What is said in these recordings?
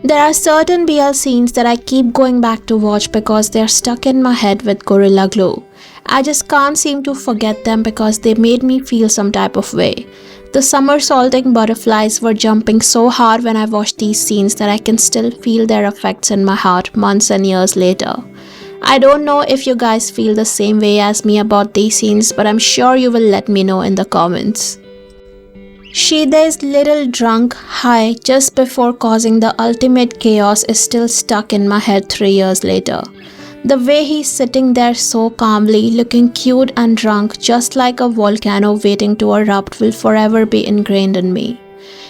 There are certain BL scenes that I keep going back to watch because they're stuck in my head with Gorilla Glue. I just can't seem to forget them because they made me feel some type of way. The somersaulting butterflies were jumping so hard when I watched these scenes that I can still feel their effects in my heart months and years later. I don't know if you guys feel the same way as me about these scenes, but I'm sure you will let me know in the comments. Shide's little drunk high just before causing the ultimate chaos is still stuck in my head 3 years later. The way he's sitting there so calmly, looking cute and drunk, just like a volcano waiting to erupt, will forever be ingrained in me.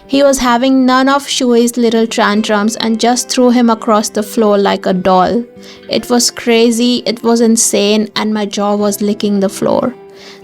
He was having none of Shui's little tantrums and just threw him across the floor like a doll. It was crazy, it was insane, and my jaw was licking the floor.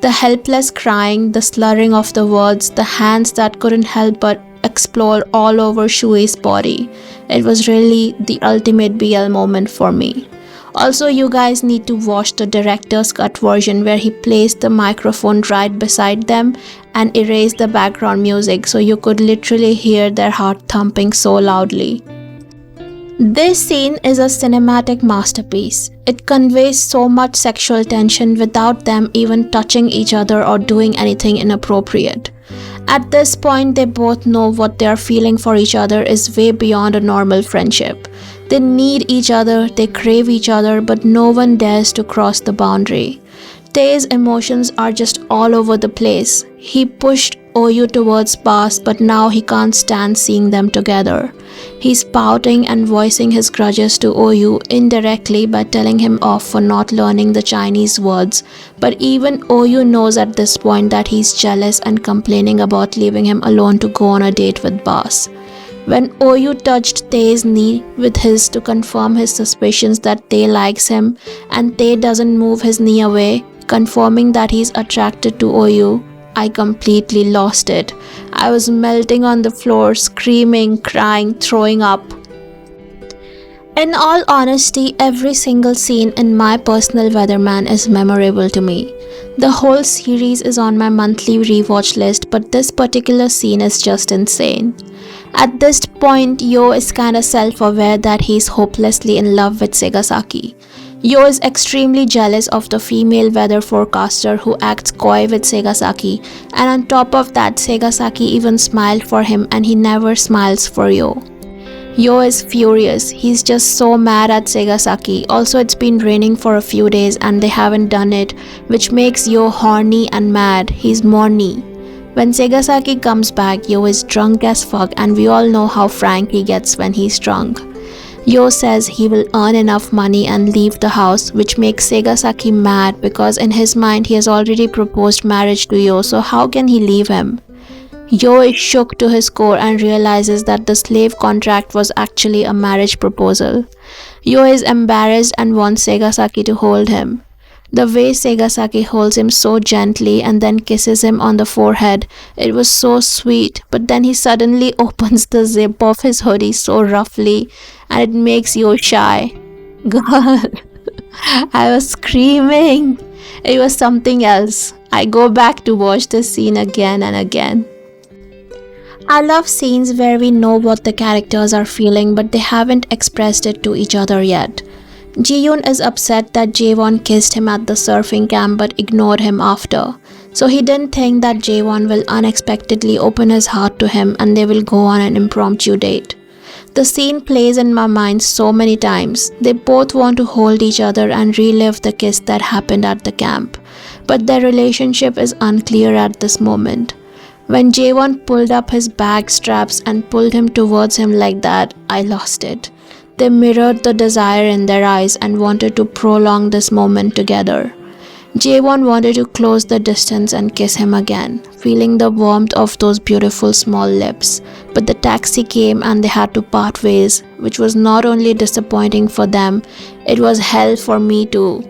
The helpless crying, the slurring of the words, the hands that couldn't help but explore all over Shui's body. It was really the ultimate BL moment for me. Also, you guys need to watch the director's cut version where he placed the microphone right beside them and erased the background music so you could literally hear their heart thumping so loudly. This scene is a cinematic masterpiece. It conveys so much sexual tension without them even touching each other or doing anything inappropriate. At this point, they both know what they are feeling for each other is way beyond a normal friendship. They need each other, they crave each other, but no one dares to cross the boundary. Tae's emotions are just all over the place. He pushed OU towards Bas, but now he can't stand seeing them together. He's pouting and voicing his grudges to OU indirectly by telling him off for not learning the Chinese words, but even OU knows at this point that he's jealous and complaining about leaving him alone to go on a date with Bas. When OU touched Tae's knee with his to confirm his suspicions that Tae likes him, and Tae doesn't move his knee away, confirming that he's attracted to OU, I completely lost it. I was melting on the floor, screaming, crying, throwing up. In all honesty, every single scene in My Personal Weatherman is memorable to me. The whole series is on my monthly rewatch list, but this particular scene is just insane. At this point, Yo is kinda self-aware that he's hopelessly in love with Segasaki. Yo is extremely jealous of the female weather forecaster who acts coy with Segasaki, and on top of that, Segasaki even smiled for him and he never smiles for Yo. Yo is furious. He's just so mad at Segasaki. Also, it's been raining for a few days and they haven't done it, which makes Yo horny and mad. He's morny. When Segasaki comes back, Yo is drunk as fuck, and we all know how frank he gets when he's drunk. Yo says he will earn enough money and leave the house, which makes Segasaki mad because in his mind he has already proposed marriage to Yo, so how can he leave him? Yo is shook to his core and realizes that the slave contract was actually a marriage proposal. Yo is embarrassed and wants Segasaki to hold him. The way Segasaki holds him so gently and then kisses him on the forehead, it was so sweet, but then he suddenly opens the zip of his hoodie so roughly and it makes Yo shy. God, I was screaming. It was something else. I go back to watch this scene again and again. I love scenes where we know what the characters are feeling but they haven't expressed it to each other yet. Ji-yoon is upset that Jaewon kissed him at the surfing camp but ignored him after. So he didn't think that Jaewon will unexpectedly open his heart to him and they will go on an impromptu date. The scene plays in my mind so many times. They both want to hold each other and relive the kiss that happened at the camp. But their relationship is unclear at this moment. When Jaewon pulled up his bag straps and pulled him towards him like that, I lost it. They mirrored the desire in their eyes and wanted to prolong this moment together. Jaewon wanted to close the distance and kiss him again, feeling the warmth of those beautiful small lips. But the taxi came and they had to part ways, which was not only disappointing for them, it was hell for me too.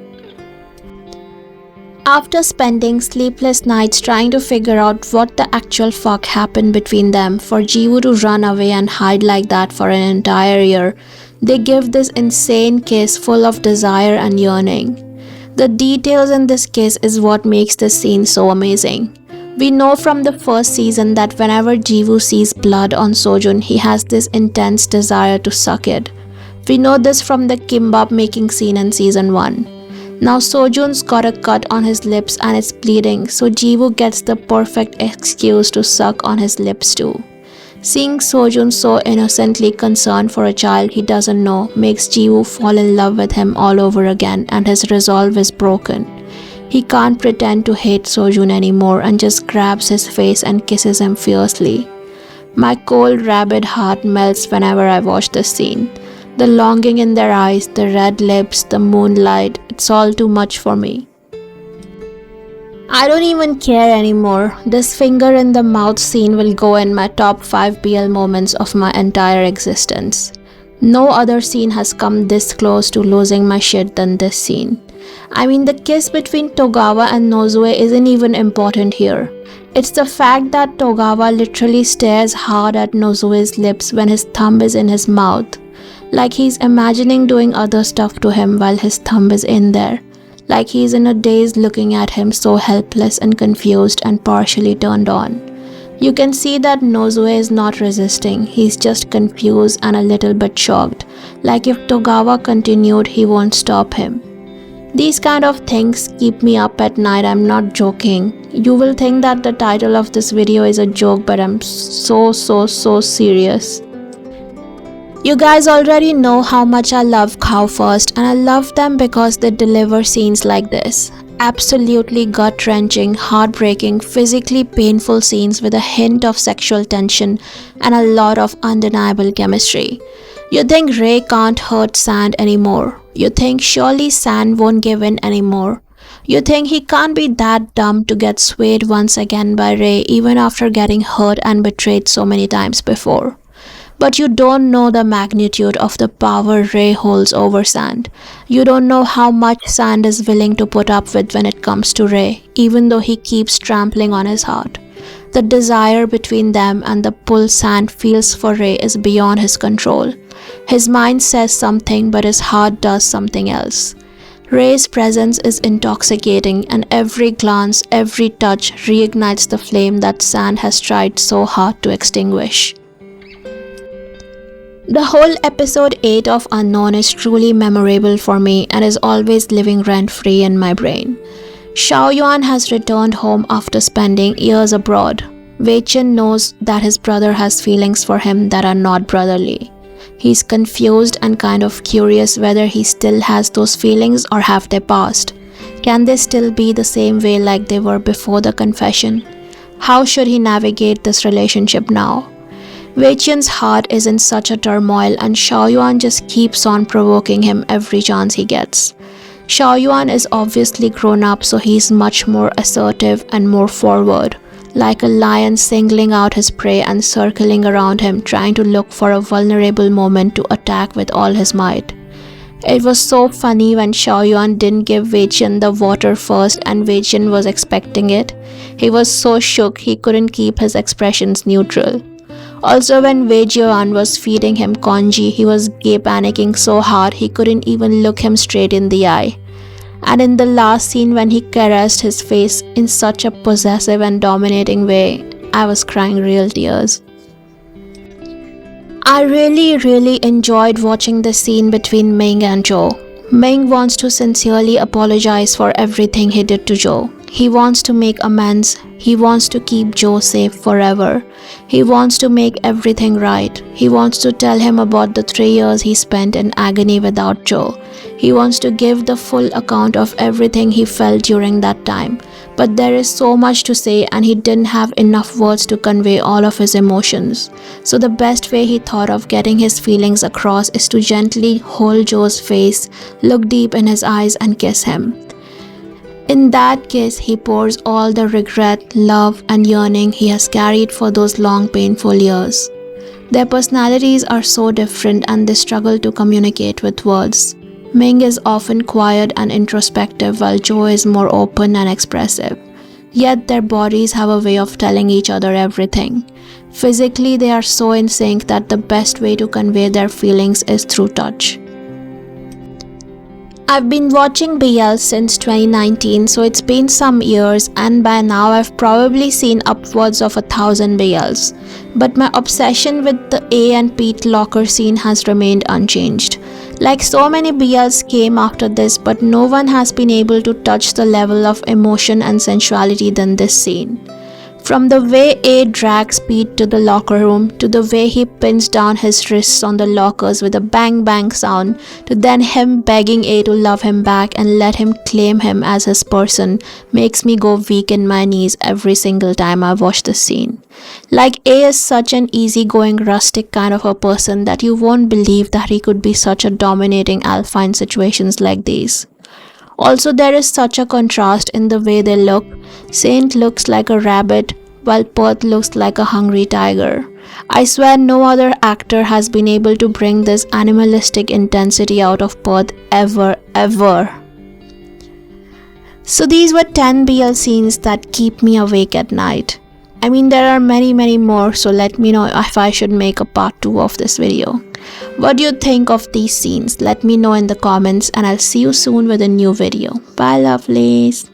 After spending sleepless nights trying to figure out what the actual fuck happened between them, for Jiwoo to run away and hide like that for an entire year, they give this insane kiss full of desire and yearning. The details in this kiss is what makes this scene so amazing. We know from the first season that whenever Jiwoo sees blood on Sojun, he has this intense desire to suck it. We know this from the kimbap making scene in season 1. Now Sojun's got a cut on his lips and it's bleeding, so Jiwoo gets the perfect excuse to suck on his lips too. Seeing Sojun so innocently concerned for a child he doesn't know makes Jiwoo fall in love with him all over again, and his resolve is broken. He can't pretend to hate Sojun anymore and just grabs his face and kisses him fiercely. My cold rabid heart melts whenever I watch this scene. The longing in their eyes, the red lips, the moonlight, it's all too much for me. I don't even care anymore. This finger in the mouth scene will go in my top 5 BL moments of my entire existence. No other scene has come this close to losing my shit than this scene. I mean, the kiss between Togawa and Nozue isn't even important here. It's the fact that Togawa literally stares hard at Nozue's lips when his thumb is in his mouth. Like he's imagining doing other stuff to him while his thumb is in there. Like he's in a daze looking at him so helpless and confused and partially turned on. You can see that Nozue is not resisting, he's just confused and a little bit shocked. Like if Togawa continued, he won't stop him. These kind of things keep me up at night, I'm not joking. You will think that the title of this video is a joke, but I'm so serious. You guys already know how much I love Cow First, and I love them because they deliver scenes like this. Absolutely gut-wrenching, heartbreaking, physically painful scenes with a hint of sexual tension and a lot of undeniable chemistry. You think Ray can't hurt Sand anymore. You think surely Sand won't give in anymore. You think he can't be that dumb to get swayed once again by Ray even after getting hurt and betrayed so many times before. But you don't know the magnitude of the power Ray holds over Sand. You don't know how much Sand is willing to put up with when it comes to Ray, even though he keeps trampling on his heart. The desire between them and the pull Sand feels for Ray is beyond his control. His mind says something, but his heart does something else. Ray's presence is intoxicating, and every glance, every touch reignites the flame that Sand has tried so hard to extinguish. The whole episode 8 of Unknown is truly memorable for me and is always living rent-free in my brain. Xiaoyuan has returned home after spending years abroad. Wei-Chin knows that his brother has feelings for him that are not brotherly. He's confused and kind of curious whether he still has those feelings or have they passed. Can they still be the same way like they were before the confession? How should he navigate this relationship now? Wei-Chin's heart is in such a turmoil, and Xiaoyuan just keeps on provoking him every chance he gets. Xiaoyuan is obviously grown up, so he's much more assertive and more forward, like a lion singling out his prey and circling around him, trying to look for a vulnerable moment to attack with all his might. It was so funny when Xiaoyuan didn't give Wei-Chin the water first and Wei-Chin was expecting it. He was so shook he couldn't keep his expressions neutral. Also, when Wei-Jian was feeding him congee, he was gay panicking so hard he couldn't even look him straight in the eye. And in the last scene when he caressed his face in such a possessive and dominating way, I was crying real tears. I really enjoyed watching the scene between Ming and Joe. Ming wants to sincerely apologize for everything he did to Joe. He wants to make amends. He wants to keep Joe safe forever. He wants to make everything right. He wants to tell him about the 3 years he spent in agony without Joe. He wants to give the full account of everything he felt during that time. But there is so much to say and he didn't have enough words to convey all of his emotions. So the best way he thought of getting his feelings across is to gently hold Joe's face, look deep in his eyes and kiss him. In that kiss, he pours all the regret, love and yearning he has carried for those long painful years. Their personalities are so different and they struggle to communicate with words. Ming is often quiet and introspective while Joe is more open and expressive. Yet their bodies have a way of telling each other everything. Physically, they are so in sync that the best way to convey their feelings is through touch. I've been watching BL since 2019, so it's been some years, and by now I've probably seen upwards of 1,000 BLs. But my obsession with the A and Pete locker scene has remained unchanged. Like so many BLs came after this, but no one has been able to touch the level of emotion and sensuality than this scene. From the way A drags Pete to the locker room, to the way he pins down his wrists on the lockers with a bang bang sound, to then him begging A to love him back and let him claim him as his person, makes me go weak in my knees every single time I watch the scene. Like A is such an easygoing rustic kind of a person that you won't believe that he could be such a dominating alpha in situations like these. Also, there is such a contrast in the way they look. Saint looks like a rabbit, while Perth looks like a hungry tiger. I swear no other actor has been able to bring this animalistic intensity out of Perth ever. So these were 10 BL scenes that keep me awake at night. I mean, there are many more, so let me know if I should make a part 2 of this video. What do you think of these scenes? Let me know in the comments, and I'll see you soon with a new video. Bye lovelies.